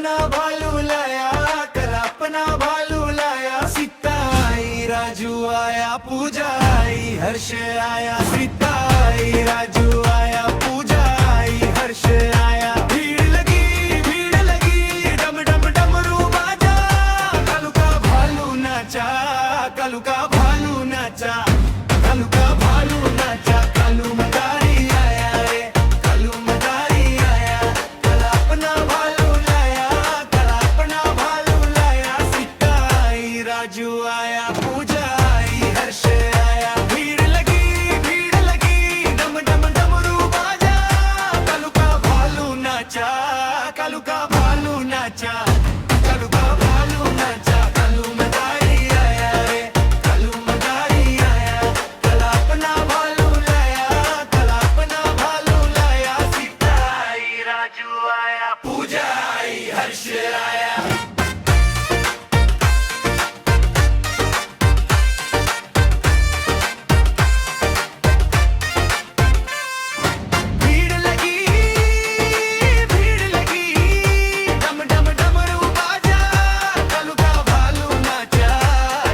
अपना भालू लाया, कल अपना भालू लाया। सीता आई, राजू आया, पूजा आई, हर्ष आया। सीता आई, राजू आया, पूजा आई, हर्ष आया। भीड़ लगी, डम डम डमरू बाजा। कालू का भालू नाचा, कालू का भालू नाचा, कालू का भालू नाचा। कालू मदारी आया रे, कालू मदारी आया। कल अपना भालू लाया, कल अपना भालू लाया। सीता आई, राजू आया, पूजा आई, हर्ष आया। भीड़ लगी, डम डम डमरू बाजा। कालू का भालू नाचा, कालू का भालू नाचा, कालू का भालू नाचा। कालू मदारी आया रे, कालू मदारी आया। कल अपना भालू लाया, कल अपना भालू लाया। सीता आई, राजू आया, पूजा आई, हर्ष आया। भीड़ लगी, डम डम डमरू बाजा। कालू का भालू नाचा,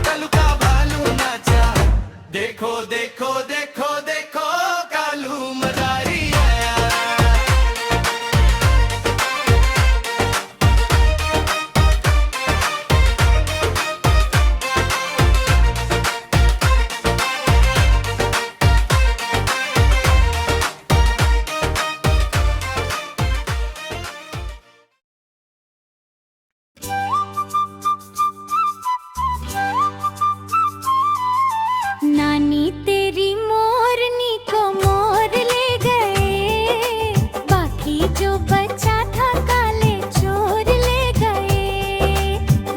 कालू का भालू नाचा। देखो देखो देखो देखो, कालू मदारी आया। नानी तेरी मोरनी को मोर ले गए, बाकी जो बचा था काले चोर ले गए।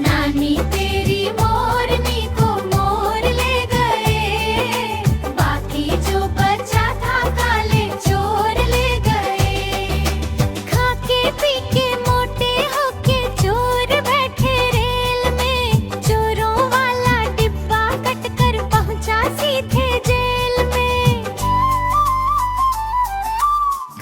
नानी तेरी मोरनी को मोर ले गए, बाकी जो बचा था काले चोर ले गए। खाके पी के मोटे होके चोर बैठे रेल में, चोरों वाला डिब्बा कट कर पहुंचा सीधे जेल में।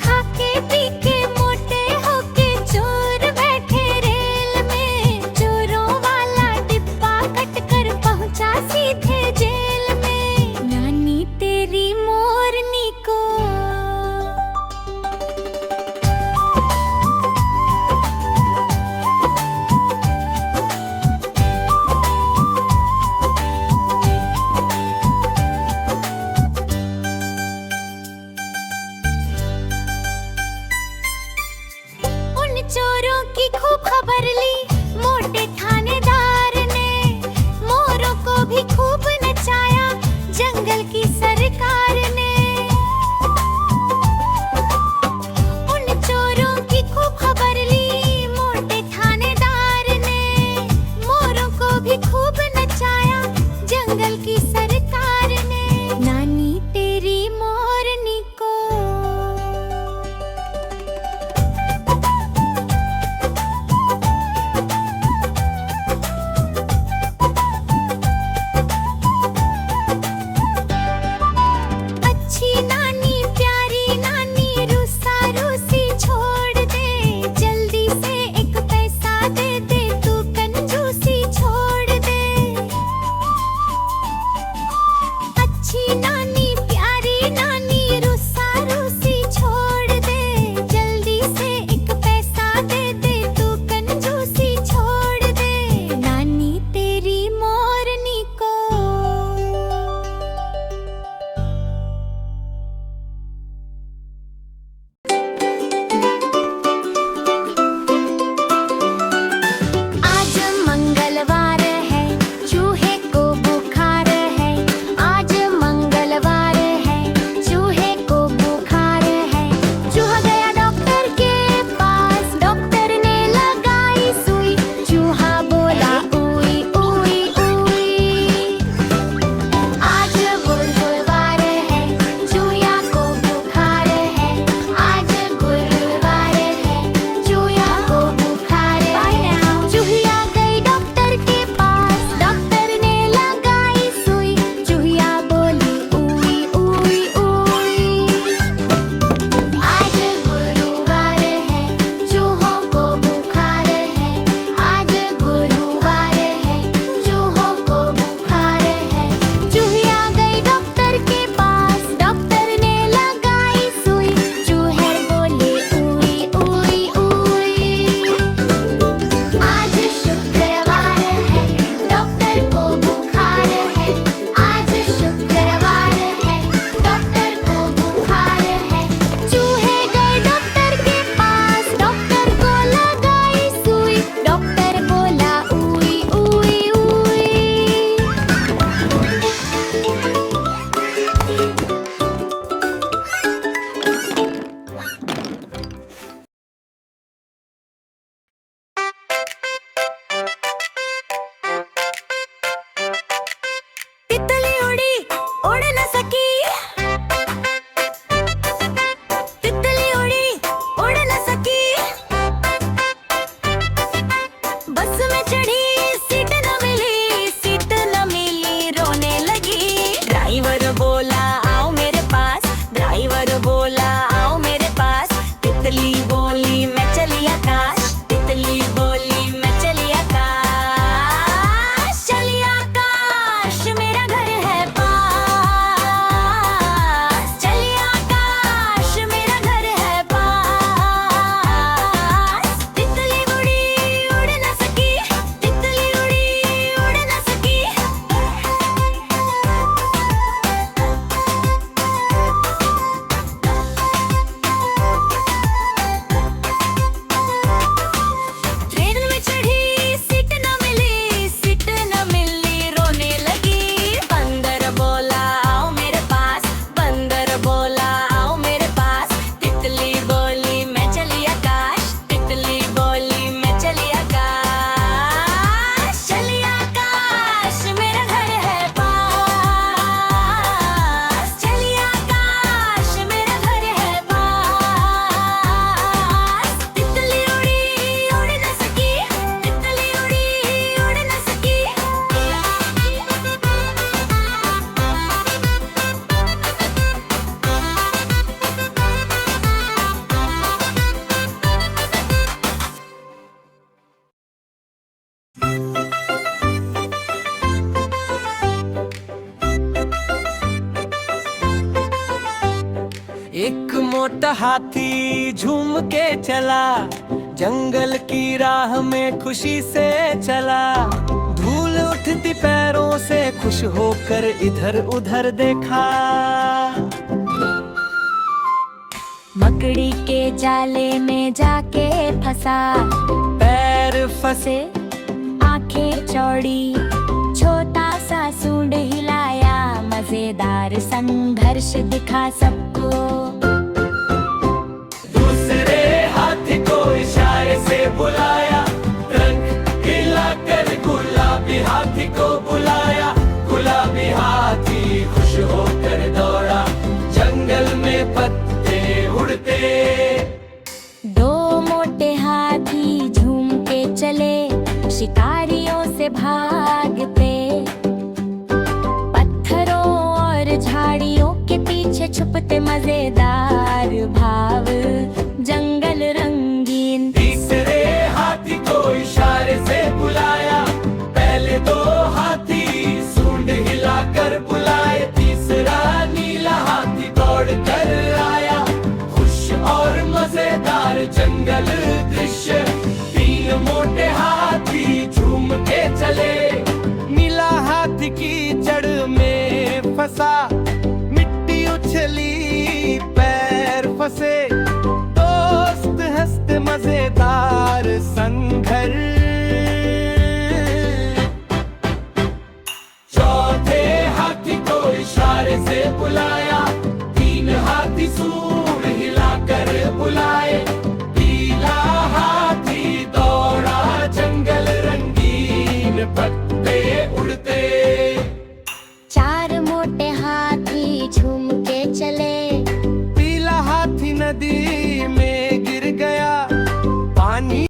खाके पी के मोटे होके चोर बैठे रेल में, चोरों वाला डिब्बा कट कर पहुंचा सीधे जेल में। नानी तेरी मोरनी को उन चोरों की खूब खबर ली मोटे थानेदार ने, मोरों को भी खूब नचाया जंगल की सरकार ने। उन चोरों की खूब खबर ली मोटे थानेदार ने, मोरों को भी खूब नचाया जंगल की सरकार ने। नानी तेरी मोरनी को मोटा हाथी झूम के चला, जंगल की राह में खुशी से चला। धूल उठती पैरों से खुश होकर इधर उधर देखा। मकड़ी के जाले में जाके फंसा, पैर फंसे, आंखें चौड़ी, छोटा सा सूंड हिलाया, मजेदार संघर्ष दिखा सबको। दूसरे हाथी को इशारे से बुलाया, रंग हिलाकर गुलाबी हाथी को बुलाया। गुलाबी हाथी खुश होकर दौड़ा, जंगल में पत्ते उड़ते। दो मोटे हाथी झूम के चले, शिकारियों से भागते। पत्थरों और झाड़ियों के पीछे छुपते मजेदार भाव, जंगल रंगीन। तीसरे हाथी को इशारे से बुलाया, पहले दो हाथी सूंड हिलाकर बुलाए। तीसरा नीला हाथी दौड़ कर आया, खुश और मजेदार जंगल दृश्य। तीन मोटे हाथी झूम के चले, नीला हाथी की जड़ में फंसा, मिट्टी उछली पैर फंसे। दोस्त हंसते मजेदार संघर्ष। चौथे हाथी को इशारे से बुलाया, तीन हाथी सूंड हिलाकर बुलाए। पीला हाथी दौड़ा, जंगल रंगीन, पत्ते उड़ते। चार मोटे हाथी झूम के चले, पीला हाथी नदी में गिर गया, पानी।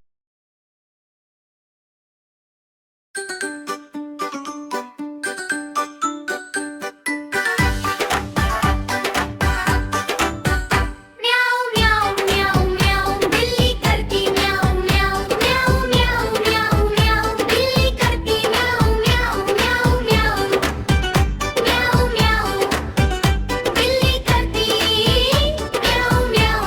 म्याऊ म्याऊ म्याऊ म्याऊ, बिल्ली करती म्याऊ म्याऊ म्याऊ म्याऊ म्याऊ म्याऊ, बिल्ली करती म्याऊ म्याऊ म्याऊ म्याऊ म्याऊ म्याऊ, बिल्ली करती म्याऊ म्याऊ।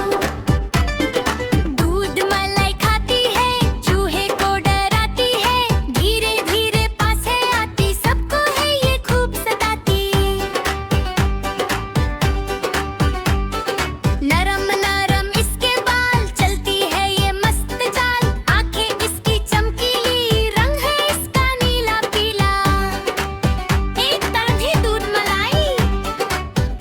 दूध मलाई खाती है, चूहे को डराती है, धीरे धीरे पास है आती, सबको है ये खूब सताती। नरम नरम इसके बाल, चलती है ये मस्त चाल, आंखें इसकी चमकीली, रंग है इसका नीला पीला। एक तरफ है दूध मलाई,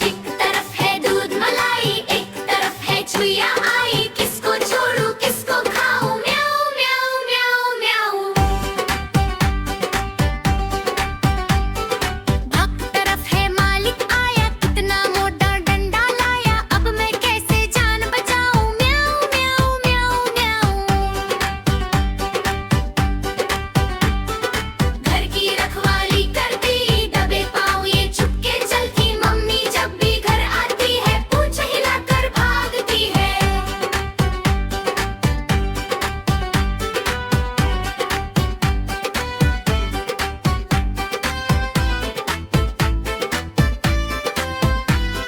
एक तरफ है दूध मलाई, एक तरफ है छुइया आई, किसको छोड़ू किसको खाऊं, म्याऊ म्याऊ म्याऊ म्याऊ। भक्त तरफ है मालिक आया, कितना मोटा डंडा लाया, अब मैं कैसे जान बचाऊं, म्याऊ म्याऊ म्याऊ म्याऊ। घर की रखवाली करती, दबे पाँव ये चुपके चलती, मम्मी जब भी घर आती है, पूंछ हिलाकर भागती है।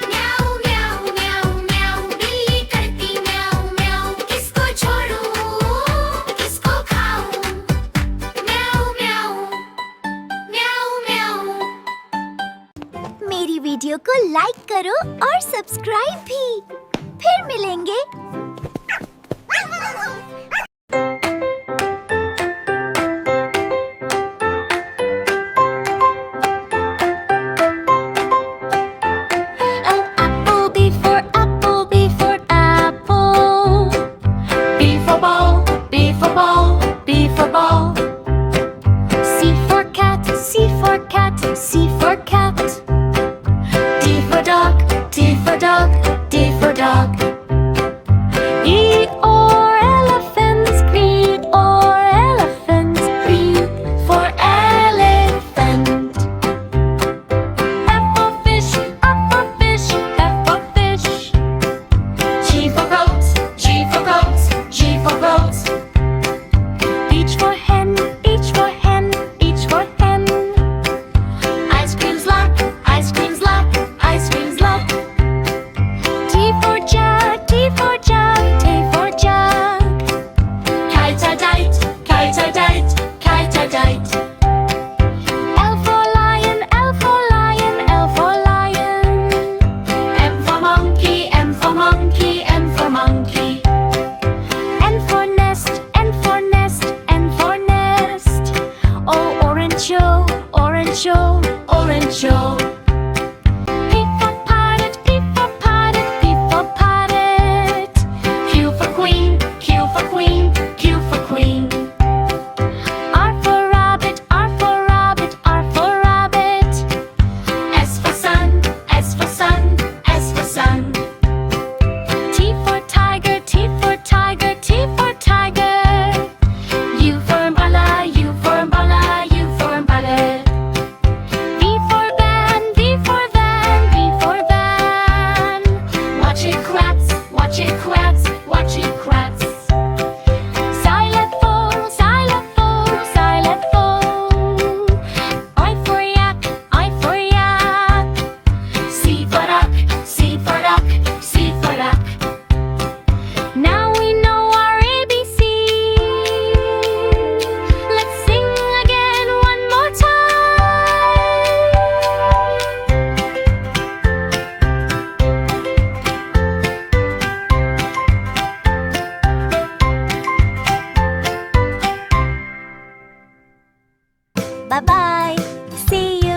म्याऊ म्याऊ म्याऊ म्याऊ, बिल्ली करती म्याऊ म्याऊ, किसको छोड़ूं किसको खाऊं, म्याऊ म्याऊ म्याऊ म्याऊ। मेरी वीडियो को लाइक करो और सब्सक्राइब भी। फिर मिलेंगे। Apple, B for apple, B for apple. B for ball, B for ball, B for ball. C for cat, C for cat, C for cat. D for dog, D for dog, Bye bye. See you.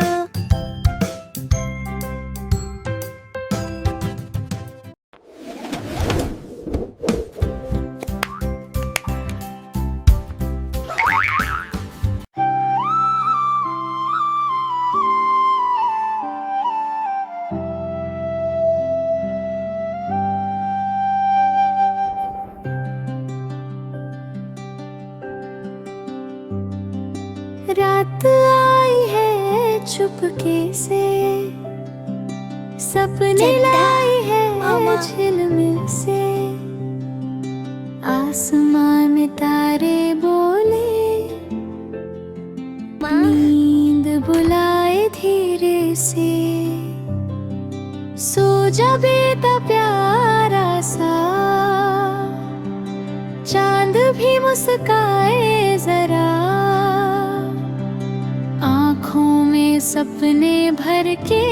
रात आई है चुपके से, सपने लाई है झिलमिल से, आसमान में तारे बोले, नींद बुलाए धीरे से, सो जा बेटा प्यारा सा, चांद भी मुस्काए जरा, आँखों में सपने भर के,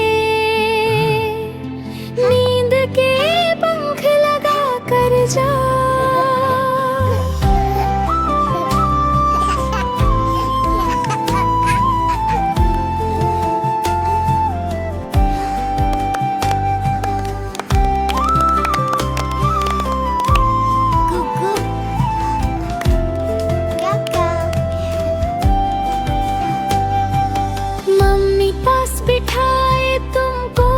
नींद के पंख लगा कर जा। मम्मी पास बिठाए तुमको,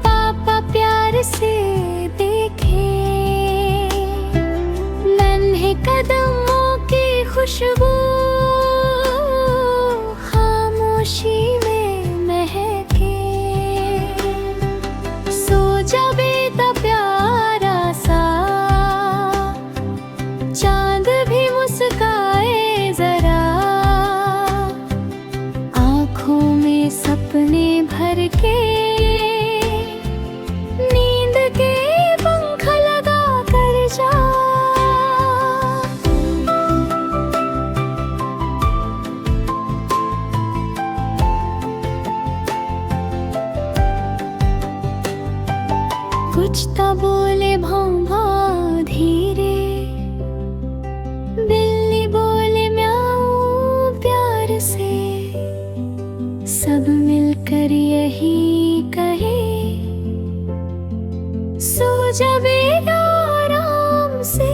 पापा प्यार से देखे, नन्हे कदमों की खुशबू खामोशी में महके, सो जा बेटा प्यारा सा, चांद भी मुस्काए जरा, आँखों में सपने भर के, नींद के पंख लगा कर जा। कुछ तो बोले भौं-भौं धीरे, बिल्ली बोले म्याऊं प्यार से, सब मिलकर यही कहे, सो जा बेटा आराम से।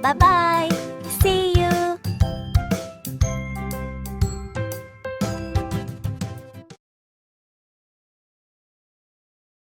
Bye bye.